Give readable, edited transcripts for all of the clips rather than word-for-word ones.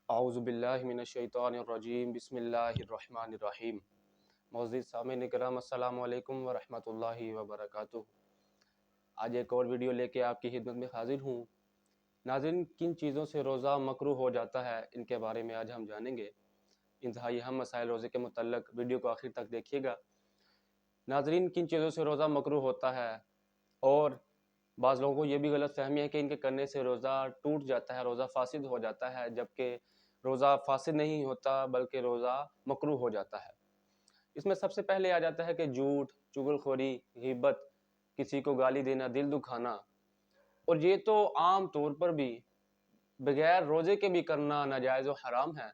औज़ुबिल्लाहिमिनश्शैतानिर्रजीम बिस्मिल्लाहिर्रहमानिर्रहीम। मुअज़्ज़िज़ सामीन इकराम अस्सलामु अलैकुम व रहमतुल्लाहि व बरकातुहू। आज एक और वीडियो लेके आपकी खिदमत में हाज़िर हूँ। नाज़रीन, किन चीज़ों से रोज़ा मकरूह हो जाता है, इनके बारे में आज हम जानेंगे। इंतहाई अहम मसाइल रोज़े के मुतल्लक़ वीडियो को आखिर तक देखिएगा। नाज़रीन, किन चीज़ों से रोज़ा मकरूह होता है, और बाज़ लोगों को ये भी गलतफ़हमी है कि इनके करने से रोज़ा टूट जाता है, रोज़ा फ़ासिद हो जाता है, जबकि रोज़ा फ़ासिद नहीं होता बल्कि रोज़ा मकरूह हो जाता है। इसमें सबसे पहले आ जाता है कि झूठ, चुगलखोरी, ग़ीबत, किसी को गाली देना, दिल दुखाना, और ये तो आम तौर पर भी बगैर रोज़े के भी करना नाजायज़ व हराम है।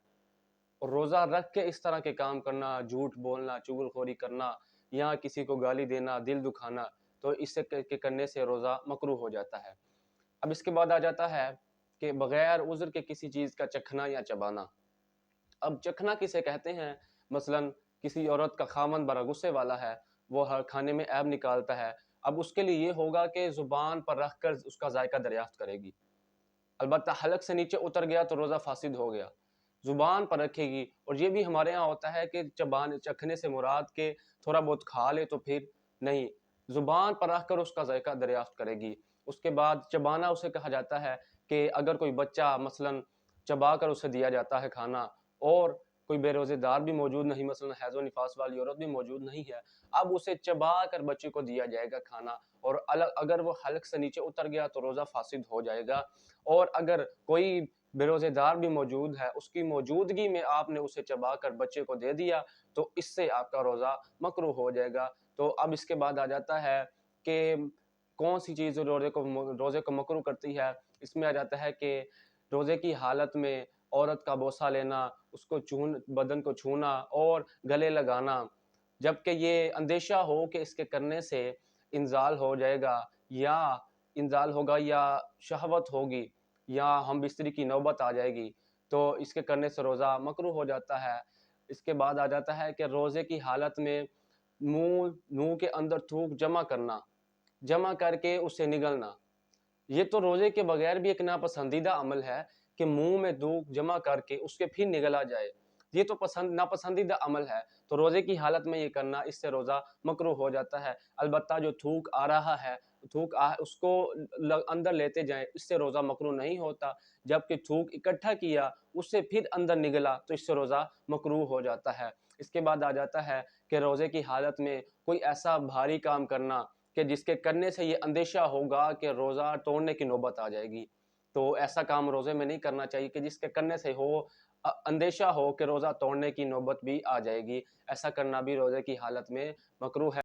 और रोज़ा रख के इस तरह के काम करना, झूठ बोलना, चुगलखोरी करना या किसी को गाली देना, दिल दुखाना, तो इससे के करने से रोज़ा मकरूह हो जाता है। अब इसके बाद आ जाता है कि बगैर उज़्र के किसी चीज़ का चखना या चबाना। अब चखना किसे कहते हैं? मसलन किसी औरत का ख़ावंद बड़ा गुस्से वाला है, वो हर खाने में ऐब निकालता है। अब उसके लिए ये होगा कि ज़ुबान पर रख कर उसका जायका दरियाफ़्त करेगी। अलबत्ता हलक से नीचे उतर गया तो रोज़ा फ़ासिद हो गया। ज़ुबान पर रखेगी, और ये भी हमारे यहाँ होता है कि चखने से मुराद के थोड़ा बहुत खा ले तो फिर नहीं, ज़ुबान पर रख कर उसका जायका दरियाफ़्त करेगी। उसके बाद चबाना उसे कहा जाता है कि अगर कोई बच्चा मसलन चबा कर उसे दिया जाता है खाना, और कोई बेरोज़ेदार भी मौजूद नहीं, मसलन हैज़ व निफ़ास वाली औरत भी मौजूद नहीं है, अब उसे चबा कर बच्चे को दिया जाएगा खाना, और अगर वो हलक से नीचे उतर गया तो रोज़ा फ़ासिद हो जाएगा। और अगर कोई बेरोज़ेदार भी मौजूद है, उसकी मौजूदगी में आपने उसे चबा कर बच्चे को दे दिया, तो इससे आपका रोज़ा मकरूह हो जाएगा। तो अब इसके बाद आ जाता है कि कौन-सी चीज़ रोज़े को मकरूह करती है। इसमें आ जाता है कि रोज़े की हालत में औरत का बोसा लेना, उसको बदन को छूना और गले लगाना, जबकि ये अंदेशा हो कि इसके करने से इंज़ाल हो जाएगा, या इंज़ाल होगा, या शहवत होगी, या हम बिस्तरी की नौबत आ जाएगी, तो इसके करने से रोज़ा मकरूह हो जाता है। इसके बाद आ जाता है कि रोज़े की हालत में मुँह के अंदर थूक जमा करना, जमा करके उससे निगलना। ये तो रोज़े के बगैर भी एक नापसंदीदा अमल है कि मुँह में थूक जमा करके उसके फिर निगला जाए। ये तो नापसंदीदा अमल है, तो रोज़े की हालत में ये करना, इससे रोज़ा मकरूह हो जाता है। अलबत्ता जो थूक आ रहा है, उसको अंदर लेते जाएँ, इससे रोज़ा मकरूह नहीं होता। जबकि थूक इकट्ठा किया, उससे फिर अंदर निगला, तो इससे रोज़ा मकरूह हो जाता है। इसके बाद आ जाता है कि रोज़े की हालत में कोई ऐसा भारी काम करना कि जिसके करने से ये अंदेशा होगा कि रोज़ा तोड़ने की नौबत आ जाएगी। तो ऐसा काम रोज़े में नहीं करना चाहिए कि जिसके करने से अंदेशा हो कि रोज़ा तोड़ने की नौबत भी आ जाएगी। ऐसा करना भी रोज़े की हालत में मकरूह है।